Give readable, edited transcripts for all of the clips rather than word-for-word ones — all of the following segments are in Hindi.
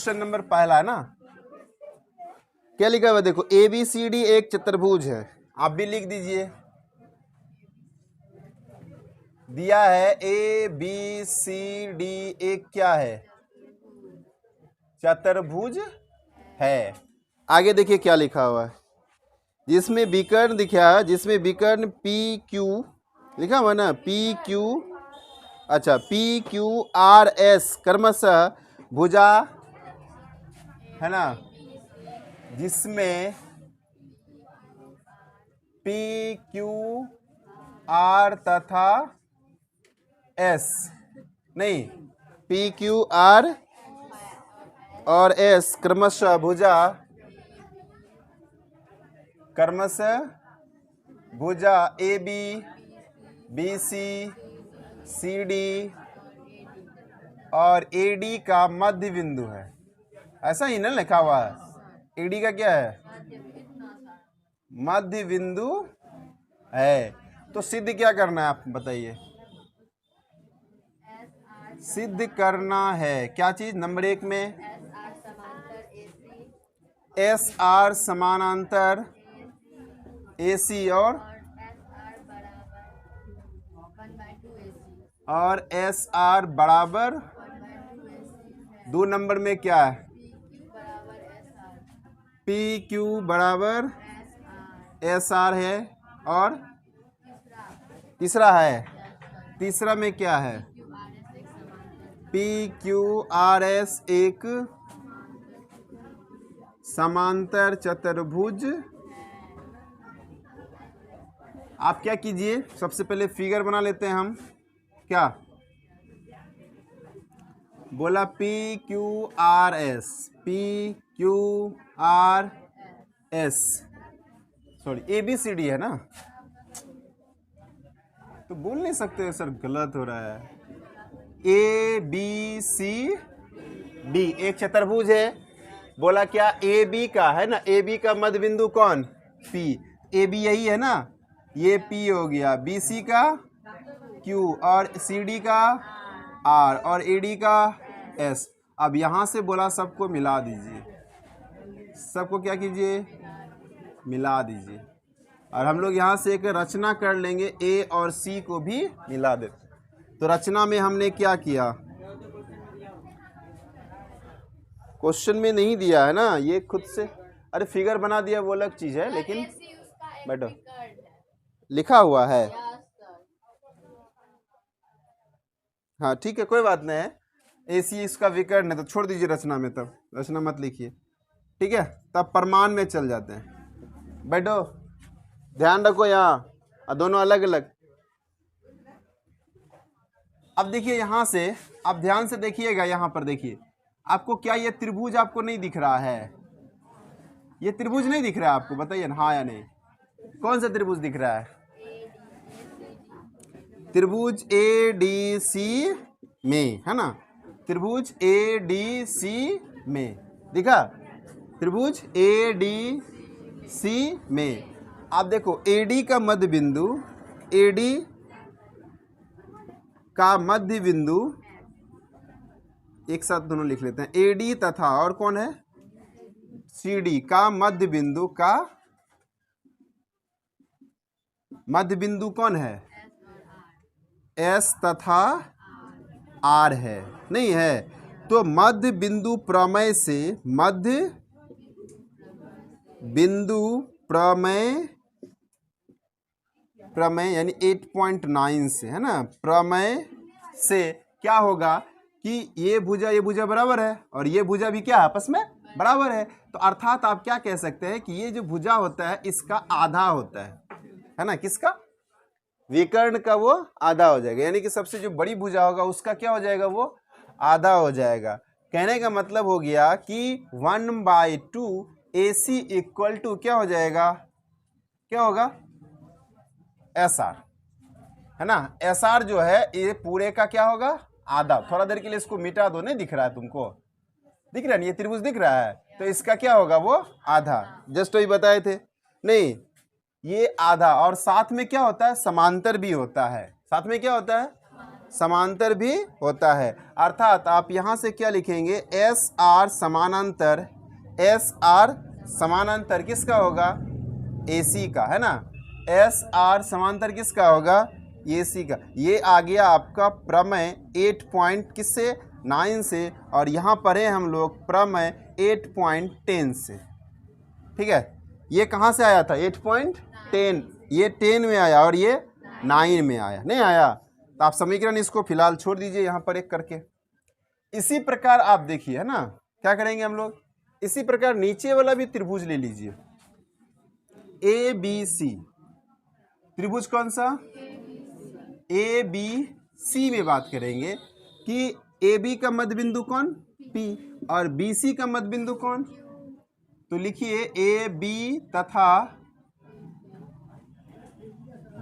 क्वेश्चन नंबर पहला है ना, क्या लिखा हुआ देखो, ए बी सी डी एक चतुर्भुज है। आप भी लिख दीजिए, दिया है ए बी सी डी एक क्या है, चतुर्भुज है। आगे देखिए क्या लिखा हुआ है, जिसमें विकर्ण दिखा है, जिसमें विकर्ण पी क्यू लिखा हुआ ना, पी क्यू, अच्छा पी क्यू आर एस क्रमशः भुजा है ना, जिसमें पी क्यू आर तथा एस, नहीं पी क्यू आर और एस क्रमशः भुजा A B B C C D और ए डी का मध्य बिंदु है। ऐसा ही ना लिखा हुआ है, ए डी का क्या है, मध्य बिंदु है। तो सिद्ध क्या करना है आप बताइए, सिद्ध करना है क्या चीज, नंबर 1 में एस आर समानांतर ए सी और एस आर बराबर 2 नंबर में क्या है, पी क्यू बराबर एस आर है, और तीसरा में क्या है, पी क्यू आर एस एक समांतर चतुर्भुज। आप क्या कीजिए, सबसे पहले फिगर बना लेते हैं हम, क्या बोला, P Q R S, P Q R S, sorry A B C D है ना, तो बोल नहीं सकते सर गलत हो रहा है, ए बी सी डी एक चतुर्भुज है। बोला क्या, ए बी का है ना, ए बी का मध्य बिंदु कौन, पी, ए बी यही है ना, ये पी हो गया, बी सी का क्यू और सी डी का आर और ए डी का एस। अब यहाँ से बोला सबको मिला दीजिए, सबको क्या कीजिए, मिला दीजिए, और हम लोग यहाँ से एक रचना कर लेंगे, ए और सी को भी मिला देते। तो रचना में हमने क्या किया, क्वेश्चन में नहीं दिया है ना, ये खुद से, अरे फिगर बना दिया वो अलग चीज है, लेकिन बैठो लिखा हुआ है, हाँ ठीक है कोई बात नहीं है, एसी इसका विकर्ण है तो छोड़ दीजिए रचना में, तब रचना मत लिखिए, ठीक है। तब प्रमाण में चल जाते हैं, बैठो ध्यान रखो यहाँ दोनों अलग अलग। अब देखिए यहाँ से, आप ध्यान से देखिएगा, यहाँ पर देखिए आपको क्या ये त्रिभुज आपको नहीं दिख रहा है, ये त्रिभुज नहीं दिख रहा है आपको, बताइए ना हाँ या नहीं, कौन सा त्रिभुज दिख रहा है, त्रिभुज ए डी सी में है ना, त्रिभुज ए डी सी में दिखा, त्रिभुज ए डी सी में। आप देखो ए डी का मध्य बिंदु, ए डी का मध्य बिंदु, एक साथ दोनों लिख लेते हैं, ए डी तथा और कौन है, सी डी का मध्य बिंदु का मध्य बिंदु कौन है, एस तथा आर है, नहीं है, तो मध्य बिंदु प्रमेय से, मध्य बिंदु प्रमेय, प्रमेय यानी 8.9 से है ना, प्रमेय से क्या होगा कि ये भुजा बराबर है और ये भुजा भी क्या आपस में बराबर है, तो अर्थात आप क्या कह सकते हैं कि ये जो भुजा होता है इसका आधा होता है ना, किसका, विकर्ण का वो आधा हो जाएगा, यानी कि सबसे जो बड़ी भुजा होगा उसका क्या हो जाएगा, वो आधा हो जाएगा। कहने का मतलब हो गया कि 1/2 AC इक्वल टू क्या हो जाएगा, क्या होगा, SR है ना, SR जो है ये पूरे का क्या होगा, आधा। थोड़ा देर के लिए इसको मिटा दो, नहीं दिख रहा है तुमको, दिख रहा है ये त्रिभुज दिख रहा है, तो इसका क्या होगा, वो आधा, जस्ट वही बताए थे, नहीं ये आधा, और साथ में क्या होता है, समांतर भी होता है, साथ में क्या होता है, समांतर भी होता है। अर्थात आप यहाँ से क्या लिखेंगे, एस आर समानांतर, एस आर समानांतर किसका होगा, ए सी का, है ना। एस आर समांतर किसका होगा, ए सी का। ये आ गया आपका प्रमेय 8.9 से, और यहाँ पढ़े हम लोग प्रमेय 8.10 से। ठीक है, ये कहाँ से आया था, 8.10, ये 10 में आया और ये 9 में आया, नहीं आया। तो आप समीकरण इसको फिलहाल छोड़ दीजिए यहाँ पर एक करके। इसी प्रकार आप देखिए, है ना, क्या करेंगे हम लोग, इसी प्रकार नीचे वाला भी त्रिभुज ले लीजिए, ए बी सी। त्रिभुज कौन सा, ए बी सी में बात करेंगे कि ए बी का मध्य बिंदु कौन, पी, और बी सी का मध्य बिंदु कौन। तो लिखिए ए बी तथा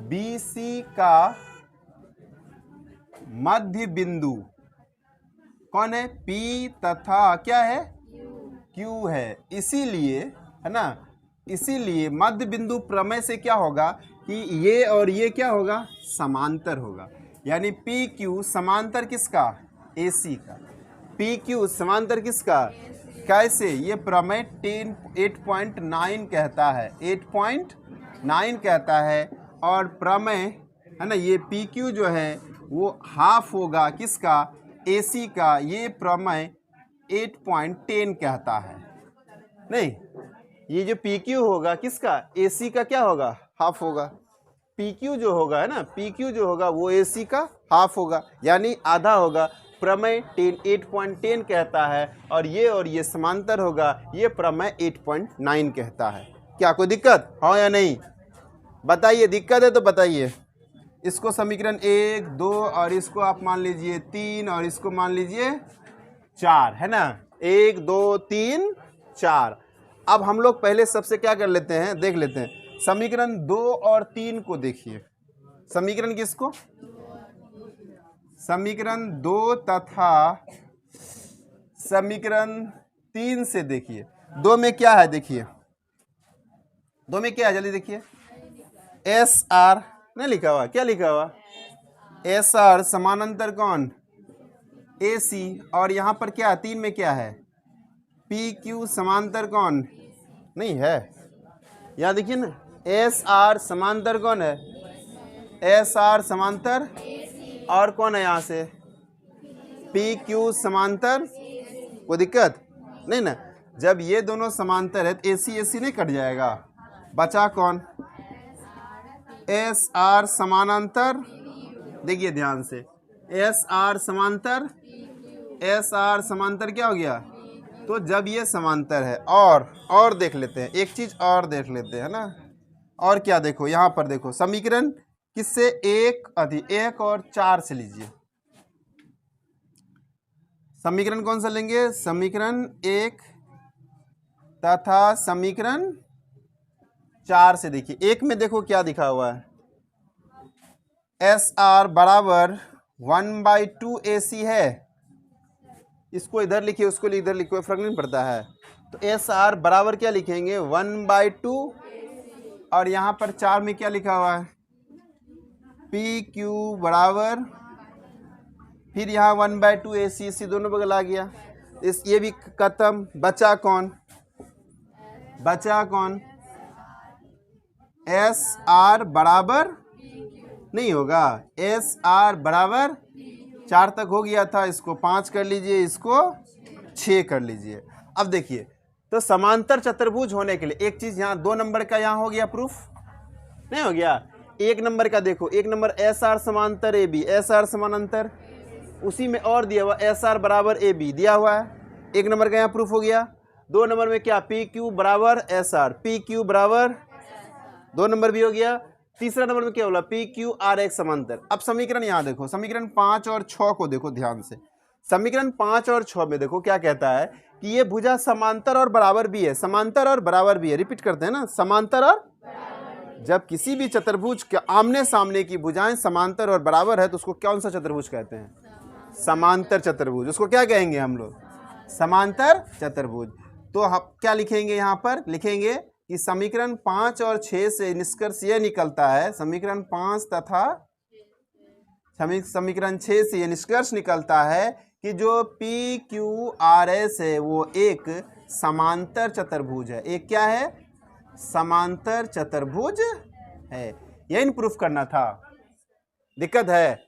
बी सी का मध्य बिंदु कौन है, पी तथा क्या है, क्यू है। इसीलिए, है ना, इसीलिए मध्य बिंदु प्रमेय से क्या होगा कि ये और ये क्या होगा, समांतर होगा। यानी पी क्यू समांतर किसका, ए सी का। पी क्यू समांतर किसका, कैसे, ये प्रमेय 8.9 कहता है, 8.9 कहता है। और प्रमेय, है ना, ये पी क्यू जो है वो हाफ होगा किसका, ए सी का। ये प्रमेय 8.10 कहता है। नहीं, ये जो पी क्यू होगा किसका, ए सी का क्या होगा, हाफ होगा। पी क्यू जो होगा, है ना, पी क्यू जो होगा वो ए सी का हाफ होगा, यानी आधा होगा। प्रमेय 8.10 कहता है, और ये समांतर होगा, ये प्रमेय 8.9 कहता है। क्या कोई दिक्कत, हाँ या नहीं, बताइए, दिक्कत है तो बताइए। इसको समीकरण 1, 2 और इसको आप मान लीजिए 3 और इसको मान लीजिए 4, है ना, 1, 2, 3, 4। अब हम लोग पहले सबसे क्या कर लेते हैं, देख लेते हैं समीकरण 2 और 3 को। देखिए समीकरण किसको, समीकरण 2 तथा समीकरण 3 से। देखिए 2 में क्या है, देखिए 2 में क्या है, जल्दी देखिए, एस आर नहीं लिखा हुआ, क्या लिखा हुआ, एस आर समानांतर कौन, ए सी। और यहाँ पर क्या है, 3 में क्या है, पी क्यू समांतर कौन, नहीं है, यहाँ देखिए ना, एस आर समांतर कौन है, एस आर समांतर, और कौन है यहाँ से, पी क्यू समांतर। कोई दिक्कत नहीं ना, जब ये दोनों समांतर है तो ए सी नहीं कट जाएगा, बचा कौन, एस आर समानांतर। देखिए ध्यान से, एस आर समांतर, एस आर समांतर क्या हो गया। तो जब ये समांतर है, और देख लेते हैं, एक चीज और देख लेते हैं ना, और क्या, देखो यहाँ पर देखो समीकरण किससे, 1 और 4 से लीजिए। समीकरण कौन सा लेंगे, समीकरण 1 तथा समीकरण 4 से। देखिए 1 में देखो क्या दिखा हुआ है, एस आर बराबर 1/2 ए सी है। इसको इधर लिखिए, उसको इधर लिखिए, फर्क नहीं पड़ता है। तो एस आर बराबर क्या लिखेंगे, 1/2, और यहाँ पर 4 में क्या लिखा हुआ है, पी क्यू बराबर, फिर यहाँ 1/2 ए सी दोनों बगल आ गया। ये भी खत्म, बचा कौन, बचा कौन, एस आर बराबर नहीं होगा, एस आर बराबर 4 तक हो गया था, इसको 5 कर लीजिए, इसको 6 कर लीजिए। अब देखिए, तो समांतर चतुर्भुज होने के लिए एक चीज, यहाँ 2 नंबर का यहाँ हो गया प्रूफ, नहीं हो गया। 1 नंबर का देखो, 1 नंबर एस आर समांतर ए बी, एस आर समानांतर, उसी में और दिया हुआ एस आर बराबर ए बी दिया हुआ है, 1 नंबर का यहाँ प्रूफ हो गया। 2 नंबर में क्या, पी क्यू बराबर एस आर, पी क्यू बराबर 2 नंबर भी हो गया। तीसरा नंबर में क्या बोला, पी क्यू आर एक समांतर। अब समीकरण यहाँ देखो, समीकरण 5 और 6 को देखो ध्यान से। समीकरण 5 और 6 में देखो क्या कहता है कि ये भुजा समांतर और बराबर भी है, समांतर और बराबर भी है। रिपीट करते हैं ना, समांतर और, जब किसी भी चतुर्भुज के आमने सामने की भुजाएं समांतर और बराबर है तो उसको कौन सा चतुर्भुज कहते हैं, समांतर चतुर्भुज। उसको क्या कहेंगे हम लोग, समांतर चतुर्भुज। तो हम क्या लिखेंगे, यहाँ पर लिखेंगे कि समीकरण 5 और 6 से निष्कर्ष यह निकलता है, समीकरण 5 तथा समीकरण 6 से ये निष्कर्ष निकलता है कि जो पी क्यू आर एस है वो एक समांतर चतुर्भुज है। एक क्या है? समांतर चतुर्भुज है। यही प्रूफ करना था, दिक्कत है?